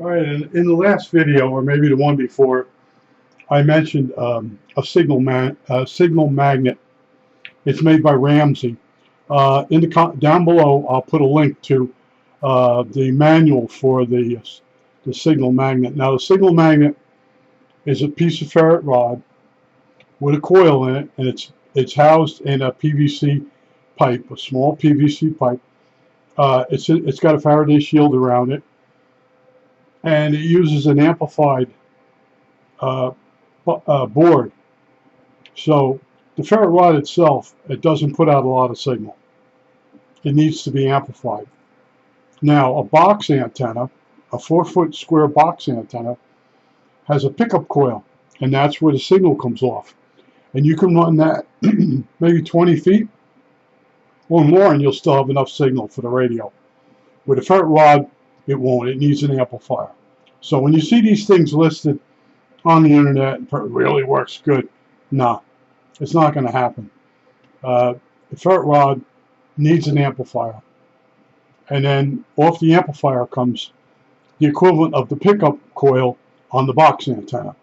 All right, in the last video, or maybe the one before, I mentioned a signal magnet. It's made by Ramsey. Down below, I'll put a link to the manual for the signal magnet. Now, the signal magnet is a piece of ferrite rod with a coil in it, and it's housed in a PVC pipe, a small PVC pipe. It's got a Faraday shield around it, and it uses an amplified board. So the ferrite rod itself, it doesn't put out a lot of signal. It needs to be amplified. Now, a box antenna, a 4-foot square box antenna, has a pickup coil, and that's where the signal comes off. And you can run that maybe 20 feet or more, and you'll still have enough signal for the radio. With a ferrite rod, it won't. It needs an amplifier. So when you see these things listed on the internet, it really works good. Nah, it's not going to happen. The ferrite rod needs an amplifier. And then off the amplifier comes the equivalent of the pickup coil on the box antenna.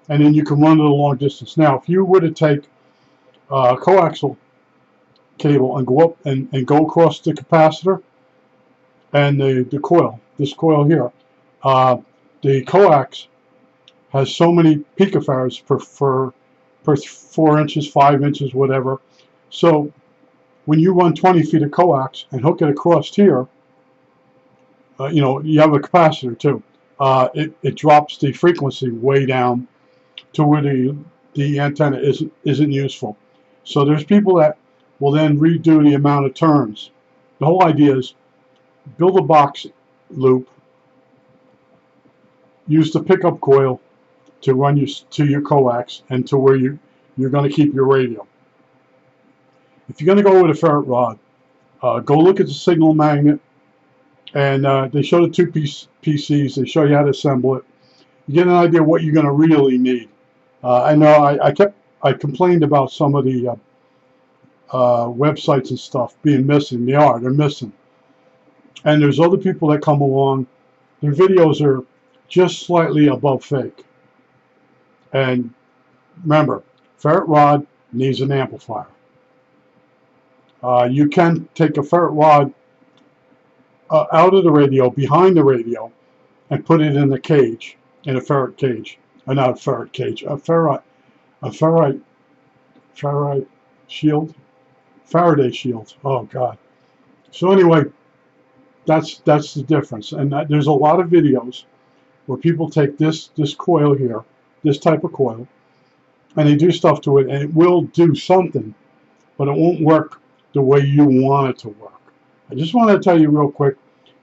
And then you can run it a long distance. Now, if you were to take a coaxial cable and go up and go across the capacitor and the coil, this coil here, the coax has so many picofarads per 4 inches, 5 inches, whatever. So when you run 20 feet of coax and hook it across here, you have a capacitor too. It drops the frequency way down to where the antenna isn't useful. So there's people that will then redo the amount of turns. The whole idea is build a box loop, use the pickup coil to run you to your coax and to where you're going to keep your radio. If you're going to go with a ferrite rod, go look at the signal magnet, and they show the two PCs. They show you how to assemble it. You get an idea of what you're going to really need. I know I complained about some of the websites and stuff being missing. They're missing. And there's other people that come along. Their videos are just slightly above fake. And remember, ferrite rod needs an amplifier. You can take a ferrite rod out of the radio, behind the radio, and put it in the cage, in a ferrite cage. Not a ferrite cage, a ferrite shield, Faraday shield. Oh God. So anyway, that's the difference. And there's a lot of videos where people take this coil here, this type of coil, and they do stuff to it, and it will do something, but it won't work the way you want it to work. I just want to tell you real quick,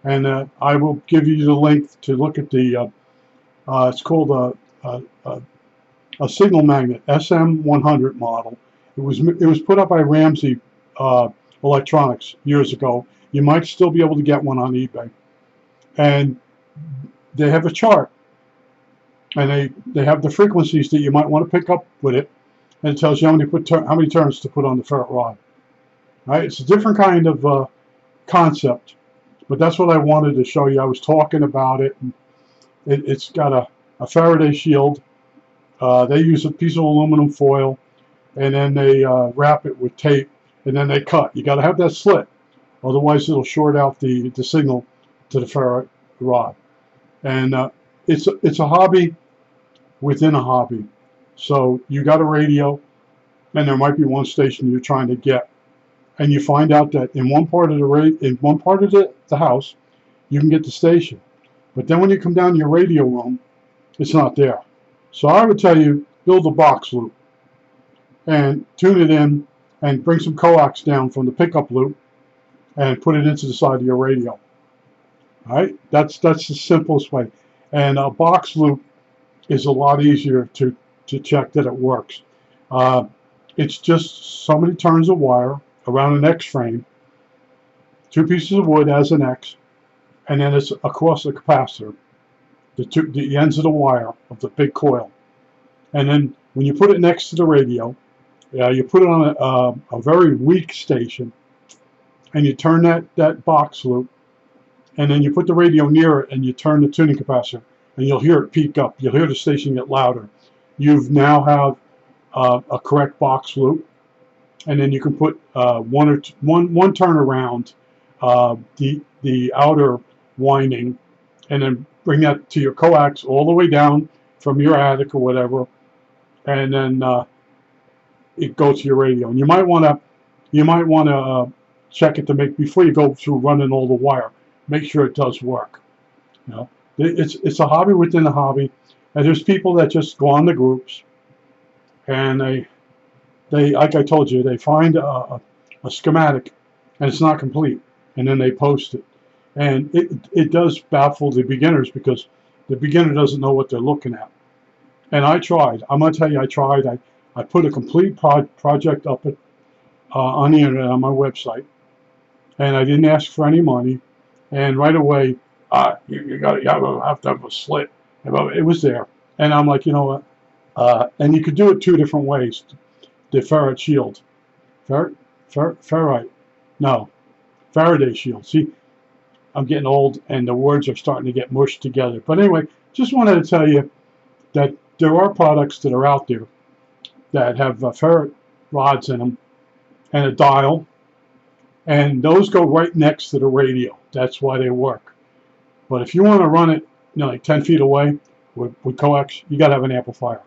and I will give you the link to look at the, it's called a signal magnet, SM100 model. It was put up by Ramsey Electronics years ago. You might still be able to get one on eBay. And they have a chart, and they have the frequencies that you might want to pick up with it, and it tells you how many turns to put on the ferrite rod. Right? It's a different kind of concept, but that's what I wanted to show you. I was talking about it. And it's got a Faraday shield. They use a piece of aluminum foil, and then they wrap it with tape, and then they cut. You got to have that slit, otherwise it'll short out the signal to the ferrite rod. And it's a hobby within a hobby. So you got a radio, and there might be one station you're trying to get, and you find out that in one part of the house you can get the station, but then when you come down to your radio room, it's not there. So I would tell you, build a box loop and tune it in, and bring some coax down from the pickup loop and put it into the side of your radio. All right, that's the simplest way. And a box loop is a lot easier to check that it works. It's just so many turns of wire around an X frame, 2 pieces of wood as an X, and then it's across the capacitor, the ends of the wire of the big coil. And then when you put it next to the radio, you put it on a very weak station, and you turn that box loop, and then you put the radio near it and you turn the tuning capacitor, and you'll hear it peak up. You'll hear the station get louder. You've now have a correct box loop, and then you can put one turn around the outer winding, and then bring that to your coax all the way down from your attic or whatever, and then it goes to your radio. And you might want to check it to make, before you go through running all the wire, make sure it does work. You know, it's a hobby within a hobby, and there's people that just go on the groups, and they like I told you, they find a schematic and it's not complete, and then they post it, and it does baffle the beginners, because the beginner doesn't know what they're looking at. And I tried. I'm gonna tell you, I tried. I put a complete project up on the internet on my website, and I didn't ask for any money. And right away, you have to have a slit. It was there, and I'm like, you know what? And you could do it two different ways. The ferrite shield, ferrite, no, Faraday shield. See, I'm getting old, and the words are starting to get mushed together. But anyway, just wanted to tell you that there are products that are out there that have ferrite rods in them and a dial, and those go right next to the radio. That's why they work. But if you want to run it, you know, like 10 feet away with coax, you got to have an amplifier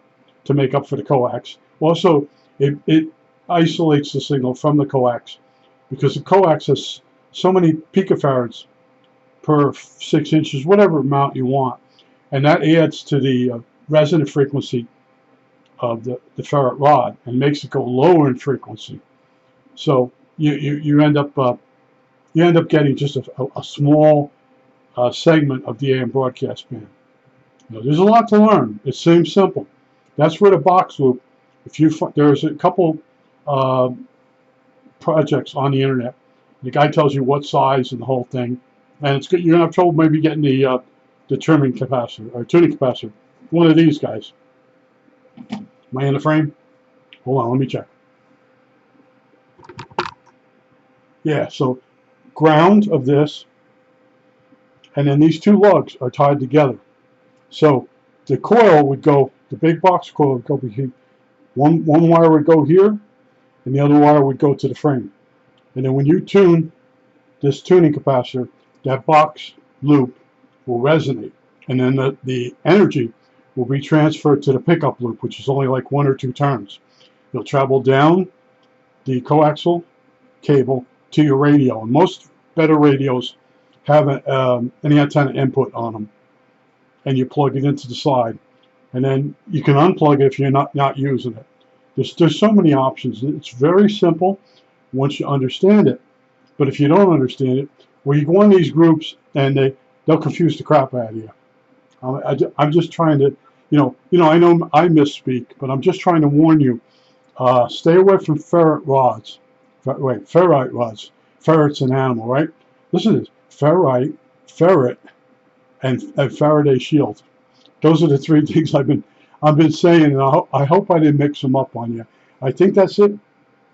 to make up for the coax. Also, it isolates the signal from the coax, because the coax has so many picofarads per 6 inches, whatever amount you want, and that adds to the resonant frequency of the ferrite rod and makes it go lower in frequency. So you end up getting just a small segment of the AM broadcast band. You know, there's a lot to learn. It seems simple. That's where the box loop. There's a couple projects on the internet. The guy tells you what size and the whole thing, and it's good. You're gonna have trouble maybe getting the trimming capacitor or tuning capacitor. One of these guys. Am I in the frame? Hold on, let me check. Yeah, so ground of this, and then these two lugs are tied together. So the coil would go, the big box coil would go between, one wire would go here, and the other wire would go to the frame. And then when you tune this tuning capacitor, that box loop will resonate, and then the energy will be transferred to the pickup loop, which is only like 1 or 2 turns. You'll travel down the coaxial cable to your radio, and most better radios have an antenna input on them, and you plug it into the side, and then you can unplug it if you're not using it. There's so many options. It's very simple once you understand it, but if you don't understand it, well, you go on these groups and they'll confuse the crap out of you. I'm just trying to, you know, I know I misspeak, but I'm just trying to warn you. Stay away from ferrite rods. Ferrite rods. Ferrit's an animal, right? Listen to this: ferrite, ferret, and Faraday shield. Those are the 3 things I've been saying, and I hope I didn't mix them up on you. I think that's it.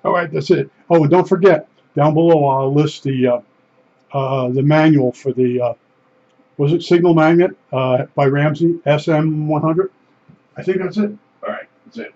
All right, that's it. Oh, and don't forget, down below I'll list the manual for the was it Signal Magnet by Ramsey, SM100. I think that's it. All right, that's it.